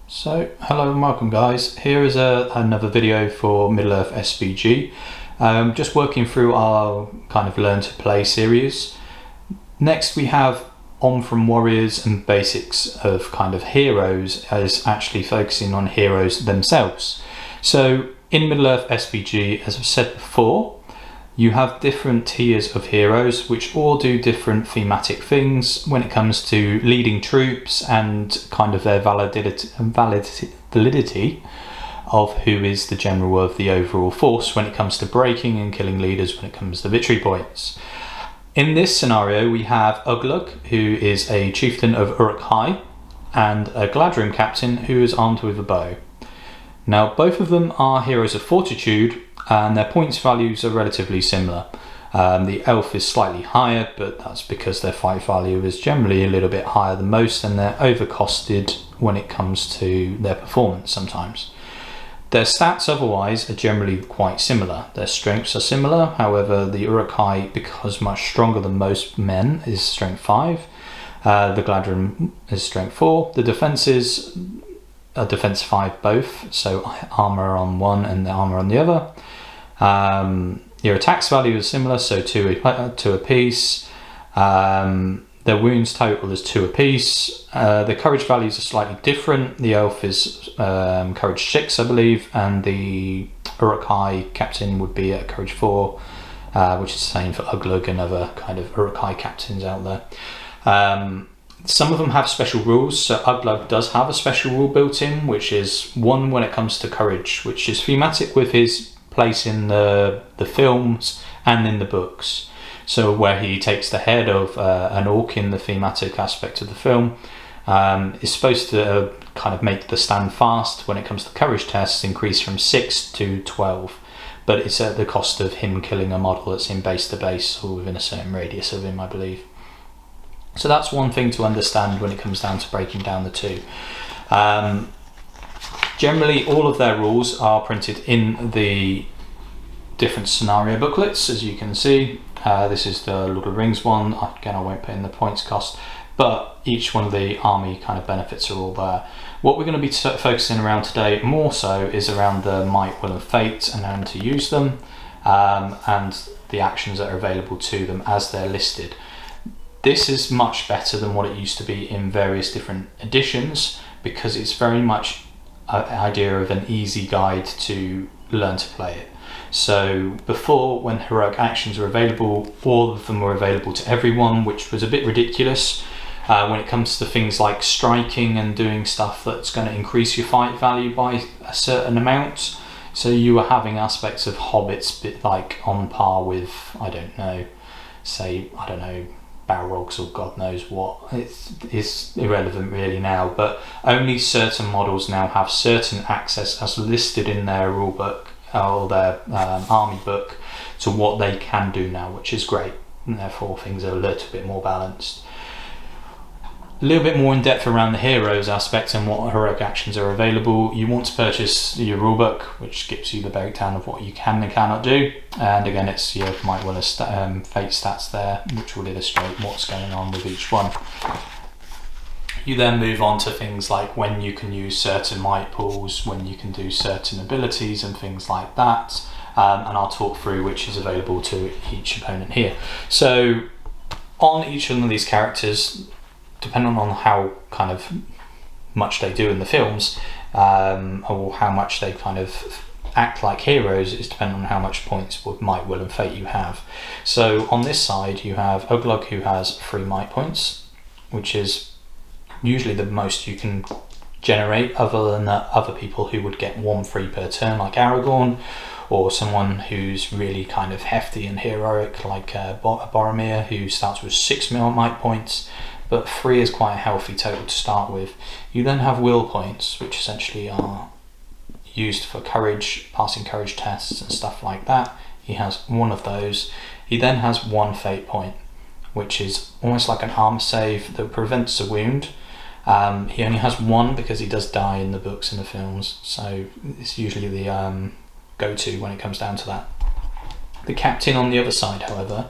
So, hello and welcome guys. Here is another video for Middle-earth SBG. Just working through our kind of Learn to Play series. Next we have On From Warriors and Basics of kind of Heroes, as actually focusing on heroes themselves. So in Middle-earth SBG, as I've said before, you have different tiers of heroes which all do different thematic things when it comes to leading troops and kind of their validity of who is the general of the overall force when it comes to breaking and killing leaders when it comes to victory points. In this scenario we have Oglock, who is a chieftain of Uruk Hai, and a Gladrim captain who is armed with a bow. Now both of them are heroes of fortitude, and their points values are relatively similar. The elf is slightly higher, but that's because their fight value is generally a little bit higher than most, and they're overcosted when it comes to their performance sometimes. Their stats otherwise are generally quite similar. Their strengths are similar, however the Uruk Hai, because much stronger than most men, is strength 5. The Gladrim is strength 4. The defences are defense 5 both, so armour on one and the armour on the other. Your attacks value is similar, so 2 apiece. Their wounds total is 2 apiece. The courage values are slightly different. The elf is courage 6, I believe, and the Uruk Hai captain would be at courage 4, which is the same for Oglock and other kind of Uruk Hai captains out there. Some of them have special rules, so Oglock does have a special rule built in, which is one when it comes to courage, which is thematic with his place in the films and in the books. So where he takes the head of an orc in the thematic aspect of the film, is supposed to kind of make the stand fast when it comes to courage tests increase from 6 to 12, but it's at the cost of him killing a model that's in base to base or within a certain radius of him, I believe. So that's one thing to understand when it comes down to breaking down the two. Generally all of their rules are printed in the different scenario booklets, as you can see. This is the Lord of the Rings one. Again, I won't put in the points cost, but each one of the army kind of benefits are all there. What we're going to be focusing around today more so is around the might, will and fate and how to use them, and the actions that are available to them as they're listed. This is much better than what it used to be in various different editions, because it's very much an idea of an easy guide to learn to play it. So before, when heroic actions were available, all of them were available to everyone, which was a bit ridiculous when it comes to things like striking and doing stuff that's going to increase your fight value by a certain amount. So you were having aspects of hobbits bit like on par with, I don't know, Balrogs or God knows what. It's irrelevant really now, but only certain models now have certain access as listed in their rulebook or their army book to what they can do now, which is great, and therefore things are a little bit more balanced. A little bit more in depth around the heroes aspect and what heroic actions are available. You want to purchase your rulebook, which gives you the breakdown of what you can and cannot do, and again it's your might, will and fate stats there, which will illustrate what's going on with each one. You then move on to things like when you can use certain might pools, when you can do certain abilities and things like that, and I'll talk through which is available to each opponent here. So on each one of these characters, depending on how kind of much they do in the films, or how much they kind of act like heroes, is depending on how much points with might, will and fate you have. So on this side you have Oglock, who has 3 might points, which is usually the most you can generate, other than other people who would get 1 free per turn like Aragorn, or someone who's really kind of hefty and heroic like Boromir, who starts with 6 might points, but 3 is quite a healthy total to start with. You then have will points, which essentially are used for courage, passing courage tests and stuff like that. He has 1 of those. He then has 1 fate point, which is almost like an armor save that prevents a wound. He only has 1 because he does die in the books and the films, so it's usually the go-to when it comes down to that. The captain on the other side, however,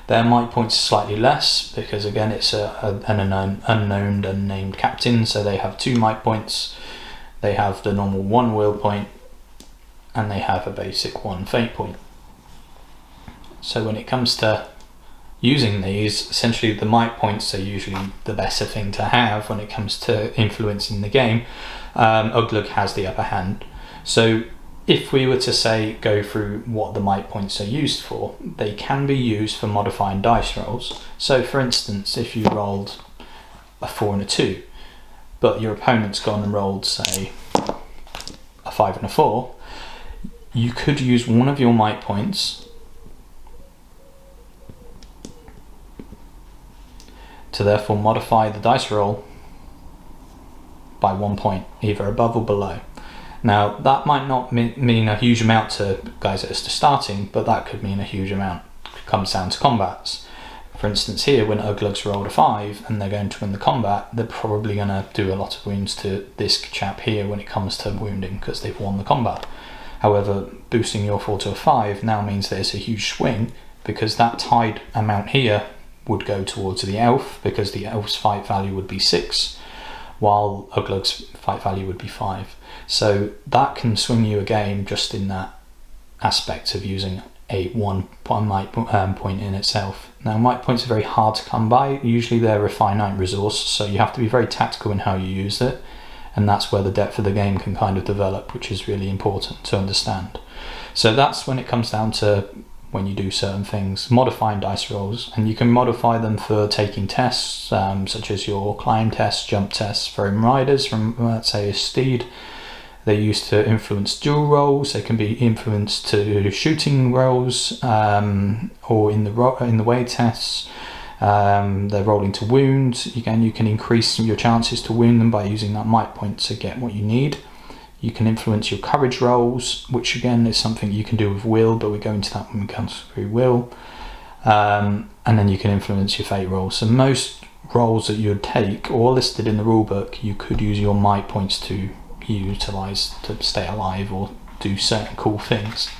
their might points are slightly less, because again it's an unknown, unnamed captain, so they have 2 might points. they have the normal 1 will point, and they have a basic 1 fate point. So when it comes to using these, essentially the might points are usually the better thing to have when it comes to influencing the game. Oglock has the upper hand. So if we were to say go through what the might points are used for, they can be used for modifying dice rolls. So for instance, if you rolled a 4 and a 2, but your opponent's gone and rolled, say, a 5 and a 4, you could use one of your might points to therefore modify the dice roll by 1 point, either above or below. Now that might not mean a huge amount to guys that are starting, but that could mean a huge amount. It comes down to combats. For instance here, when Oglock's rolled a 5 and they're going to win the combat, they're probably going to do a lot of wounds to this chap here when it comes to wounding, because they've won the combat. However, boosting your 4 to a 5 now means there's a huge swing, because that tied amount here would go towards the elf, because the elf's fight value would be 6, while Oglock's fight value would be 5. So that can swing you a game just in that aspect of using a one might point in itself. Now might points are very hard to come by. Usually they're a finite resource, so you have to be very tactical in how you use it, and that's where the depth of the game can kind of develop, which is really important to understand. So that's when it comes down to when you do certain things, modifying dice rolls, and you can modify them for taking tests, such as your climb tests, jump tests, from riders, from let's say a steed. They're used to influence duel rolls. They can be influenced to shooting rolls, or in the way tests. They're rolling to wound. Again, you can increase your chances to wound them by using that might point to get what you need. You can influence your courage rolls, which again is something you can do with will, but we go into that when we come through will. And then you can influence your fate rolls. So most rolls that you'd take, or listed in the rulebook, you could use your might points to utilize to stay alive or do certain cool things.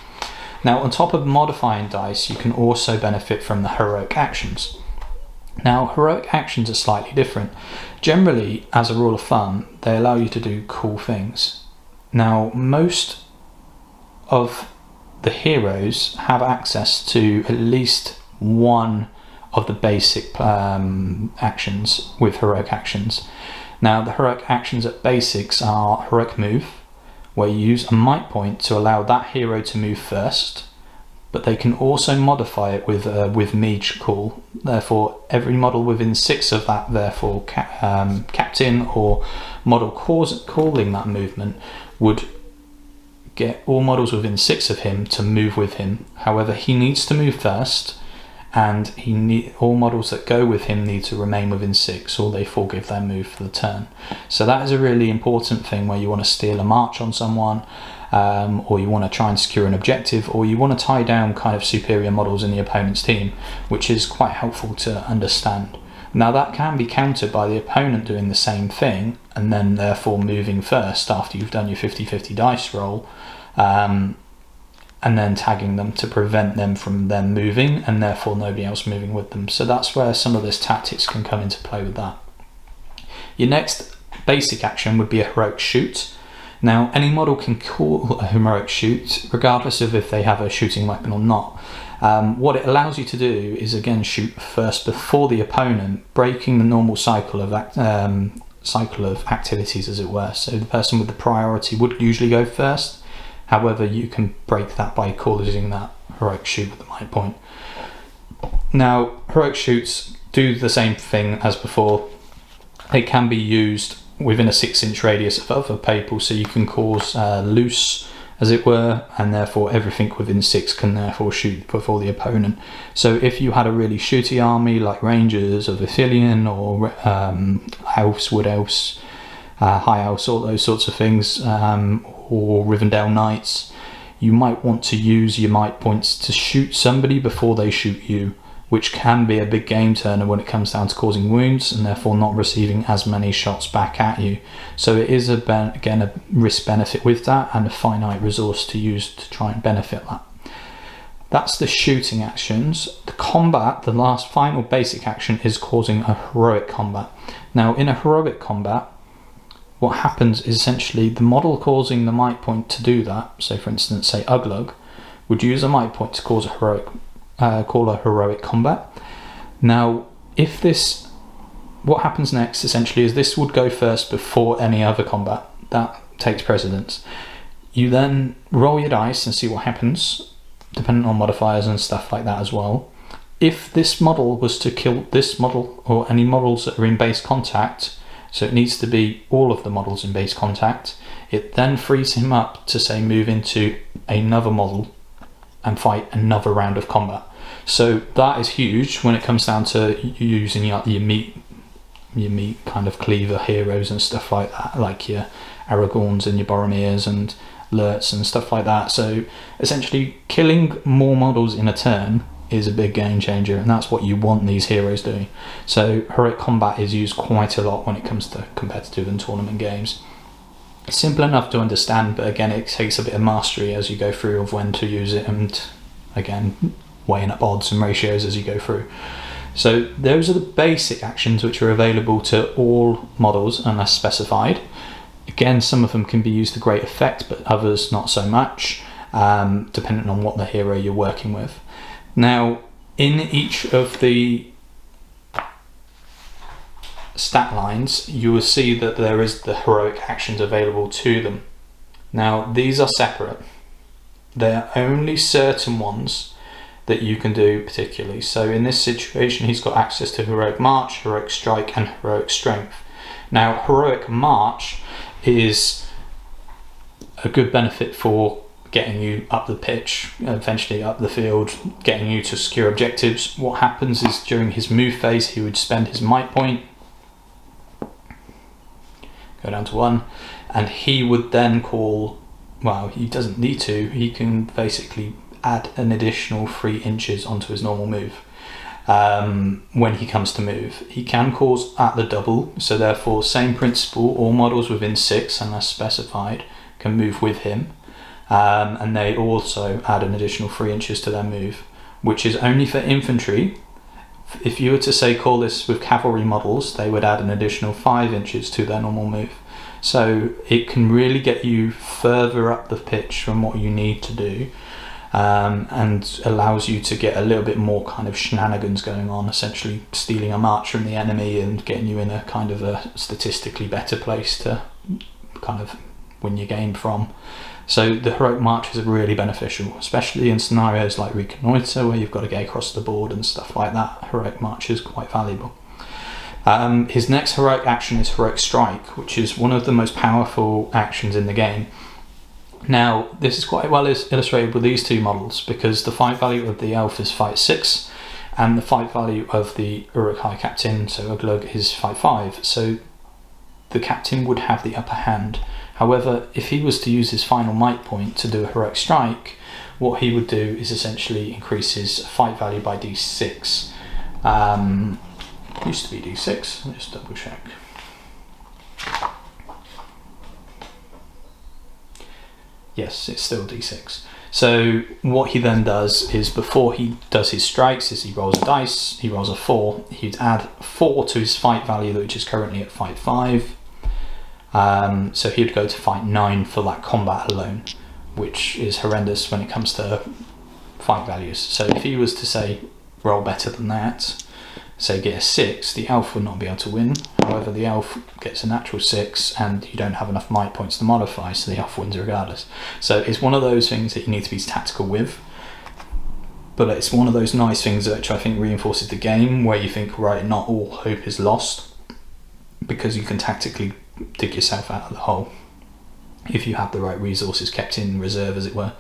Now on top of modifying dice, you can also benefit from the heroic actions. Now heroic actions are slightly different. Generally, as a rule of thumb, they allow you to do cool things. Now most of the heroes have access to at least one of the basic actions with heroic actions. Now the heroic actions at basics are heroic move, where you use a might point to allow that hero to move first, but they can also modify it with mage call. Therefore every model within 6 of that, therefore captain or model calling that movement, would get all models within 6 of him to move with him. However, he needs to move first, and all models that go with him need to remain within 6, or they forgive their move for the turn. So that is a really important thing where you want to steal a march on someone, or you want to try and secure an objective, or you want to tie down kind of superior models in the opponent's team, which is quite helpful to understand. Now that can be countered by the opponent doing the same thing, and then therefore moving first after you've done your 50-50 dice roll, and then tagging them to prevent them from them moving, and therefore nobody else moving with them. So that's where some of this tactics can come into play with that. Your next basic action would be a heroic shoot. Now any model can call a heroic shoot regardless of if they have a shooting weapon or not. What it allows you to do is again shoot first before the opponent, breaking the normal cycle of activities, as it were. So the person with the priority would usually go first. However, you can break that by causing that heroic shoot with the might point. Now, heroic shoots do the same thing as before. They can be used within a 6-inch radius of other people, so you can cause loose, as it were, and therefore everything within 6 can therefore shoot before the opponent. So if you had a really shooty army like Rangers or Vithilion or Elves, Wood Elves, High Elves, all those sorts of things, or Rivendell Knights, you might want to use your might points to shoot somebody before they shoot you, which can be a big game turner when it comes down to causing wounds and therefore not receiving as many shots back at you. So it is again a risk benefit with that, and a finite resource to use to try and benefit that. That's the shooting actions. The combat, the last final basic action, is causing a heroic combat. Now in a heroic combat, what happens is essentially the model causing the might point to do that, so for instance say Oglock, would use a might point to cause a heroic, call a heroic combat. Now if this, what happens next essentially is this would go first before any other combat. That takes precedence. You then roll your dice and see what happens, depending on modifiers and stuff like that as well. If this model was to kill this model or any models that are in base contact, so it needs to be all of the models in base contact, it then frees him up to say move into another model and fight another round of combat. So that is huge when it comes down to using your meat kind of cleaver heroes and stuff like that, like your Aragorns and your Boromirs and Lurts and stuff like that. So essentially killing more models in a turn is a big game changer, and that's what you want these heroes doing. So heroic combat is used quite a lot when it comes to competitive and tournament games. It's simple enough to understand, but again it takes a bit of mastery as you go through of when to use it, and again weighing up odds and ratios as you go through. So those are the basic actions which are available to all models unless specified. Again, some of them can be used to great effect, but others not so much, depending on what the hero you're working with. Now, in each of the stat lines, you will see that there is the heroic actions available to them. Now, these are separate. There are only certain ones that you can do particularly. So in this situation, he's got access to Heroic March, Heroic Strike, and Heroic Strength. Now, Heroic March is a good benefit for getting you up the pitch, eventually up the field, getting you to secure objectives. What happens is during his move phase, he would spend his might point, go down to 1, and he would then call, well, he doesn't need to, he can basically add an additional 3 inches onto his normal move. When he comes to move, he can cause at the double, so therefore same principle, all models within 6 unless specified can move with him, and they also add an additional 3 inches to their move, which is only for infantry. If you were to say call this with cavalry models, they would add an additional 5 inches to their normal move. So it can really get you further up the pitch from what you need to do, and allows you to get a little bit more kind of shenanigans going on, essentially stealing a march from the enemy and getting you in a kind of a statistically better place to kind of win your game from. So the heroic march is really beneficial, especially in scenarios like reconnoiter where you've got to get across the board and stuff like that. Heroic march is quite valuable. His next heroic action is Heroic Strike, which is one of the most powerful actions in the game. Now, this is quite well illustrated with these two models, because the fight value of the elf is 5/6, and the fight value of the Uruk-hai captain, so Oglock, is 5/5. So the captain would have the upper hand. However, if he was to use his final might point to do a heroic strike, what he would do is essentially increase his fight value by d6. Used to be d6, let's just double check. Yes, it's still d6. So what he then does is, before he does his strikes, is he rolls a dice, he rolls a 4, he'd add 4 to his fight value, which is currently at 5/5. So he'd go to fight 9 for that combat alone, which is horrendous when it comes to fight values. So if he was to say roll better than that, say get a 6, the elf would not be able to win. However, the elf gets a natural 6 and you don't have enough might points to modify, so the elf wins regardless. So it's one of those things that you need to be tactical with, but it's one of those nice things which I think reinforces the game, where you think, right, not all hope is lost, because you can tactically dig yourself out of the hole if you have the right resources kept in reserve, as it were.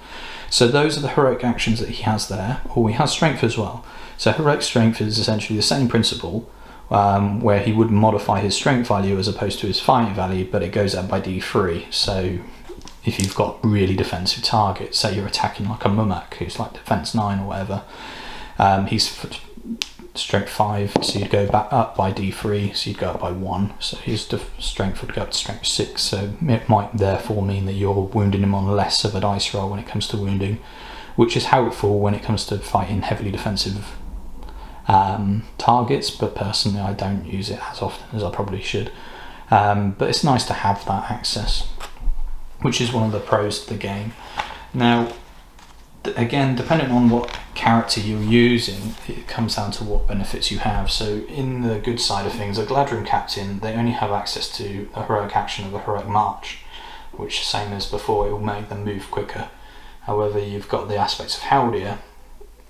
So those are the heroic actions that he has there. Or he has strength as well. So heroic strength is essentially the same principle, where he would modify his strength value as opposed to his fight value, but it goes up by d3. So if you've got really defensive targets, say you're attacking like a Mummak who's like defense 9 or whatever, he's strength 5, so you'd go back up by d3, so you'd go up by 1, so his strength would go up to strength 6, so it might therefore mean that you're wounding him on less of a dice roll when it comes to wounding, which is helpful when it comes to fighting heavily defensive targets, but personally I don't use it as often as I probably should. but it's nice to have that access, which is one of the pros to the game. Now, again, depending on what character you're using, it comes down to what benefits you have. So in the good side of things, a Gladrim captain, they only have access to a heroic action of a heroic march, which, same as before, it will make them move quicker. However, you've got the aspects of Haldir.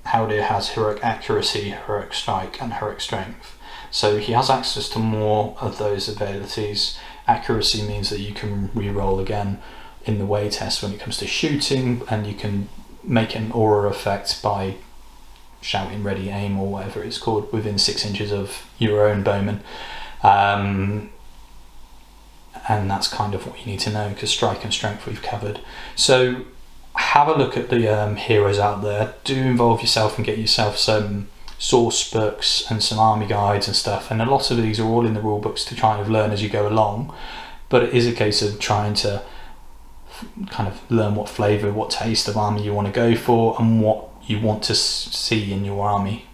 Haldir has heroic accuracy, heroic strike, and heroic strength. So he has access to more of those abilities. Accuracy means that you can re-roll again in the way test when it comes to shooting, and you can make an aura effect by shouting ready aim or whatever it's called within 6 inches of your own bowman. And that's kind of what you need to know, because strike and strength we've covered. So have a look at the heroes out there. Do involve yourself and get yourself some source books and some army guides and stuff, and a lot of these are all in the rule books to try and learn as you go along, but it is a case of trying to kind of learn what flavour, what taste of army you want to go for and what you want to see in your army.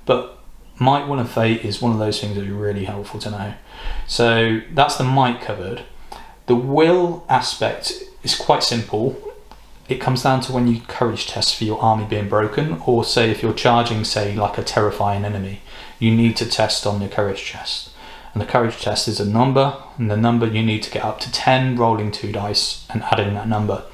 But Might, Will and Fate is one of those things that are really helpful to know. So that's the might covered. The will aspect is quite simple. It comes down to when you courage test for your army being broken, or say if you're charging, say, like a terrifying enemy, you need to test on your courage test. And the courage test is a number, and the number you need to get up to 10, rolling 2 dice and adding that number.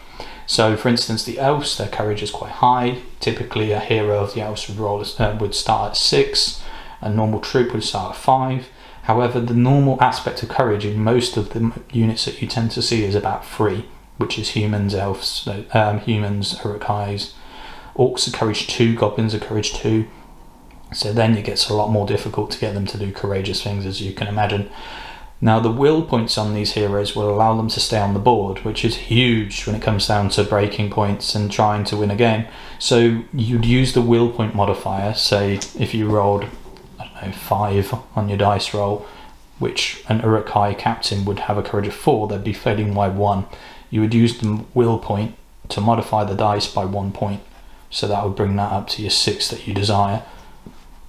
So for instance, the elves, their courage is quite high. Typically a hero of the elves would start at 6, a normal troop would start at 5. However, the normal aspect of courage in most of the units that you tend to see is about 3, which is humans, elves, humans, Uruk-hais. Orcs are courage 2, goblins are courage 2. So then it gets a lot more difficult to get them to do courageous things, as you can imagine. Now the will points on these heroes will allow them to stay on the board, which is huge when it comes down to breaking points and trying to win a game. So you'd use the will point modifier. Say if you rolled, I don't know, 5 on your dice roll, which an Uruk-hai captain would have a courage of 4, they'd be failing by 1. You would use the will point to modify the dice by 1 point. So that would bring that up to your 6 that you desire,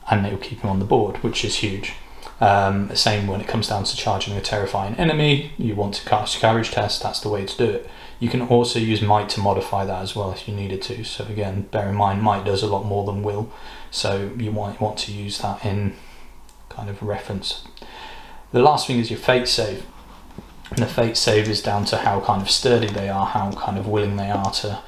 and it will keep them on the board, which is huge. Same when it comes down to charging a terrifying enemy, you want to cast courage test, that's the way to do it. You can also use might to modify that as well if you needed to. So again, bear in mind, might does a lot more than will, so you might want to use that in kind of reference. The last thing is your fate save. And the fate save is down to how kind of sturdy they are, how kind of willing they are to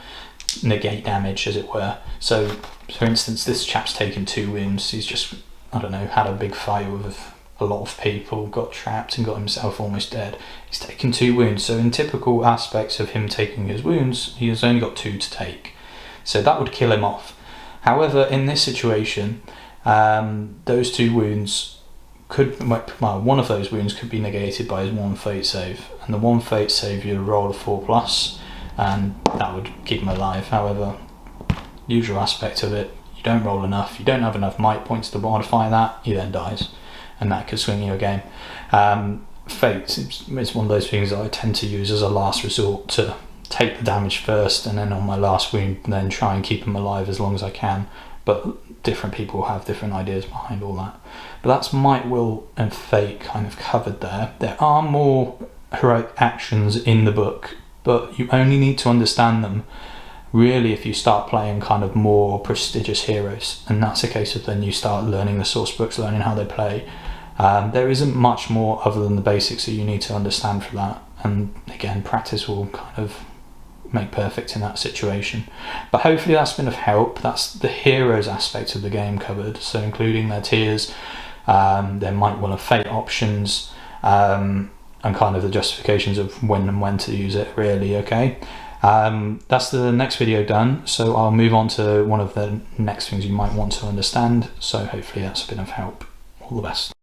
negate damage, as it were. So for instance, this chap's taken 2 wounds. He's just, I don't know, had a big fight with a lot of people, got trapped and got himself almost dead. He's taken 2 wounds. So in typical aspects of him taking his wounds, he has only got 2 to take. So that would kill him off. However, in this situation, those 2 wounds could, well, one of those wounds could be negated by his 1 fate save, and the 1 fate save you roll a 4+, and that would keep him alive. However, usual aspect of it, you don't roll enough, you don't have enough might points to modify that, he then dies, and that could swing you a game. Fate, it's one of those things that I tend to use as a last resort, to take the damage first, and then on my last wound, then try and keep him alive as long as I can. But different people have different ideas behind all that. But that's might, will and fate kind of covered there. There are more heroic actions in the book, but you only need to understand them really if you start playing kind of more prestigious heroes, and that's a case of then you start learning the source books, learning how they play. There isn't much more other than the basics that you need to understand for that, and again, practice will kind of make perfect in that situation. But hopefully that's been of help. That's the heroes aspect of the game covered, so including their tiers, their might, will and fate options, and kind of the justifications of when and when to use it, really. Okay, that's the next video done, so I'll move on to one of the next things you might want to understand. So hopefully that's been of help. All the best.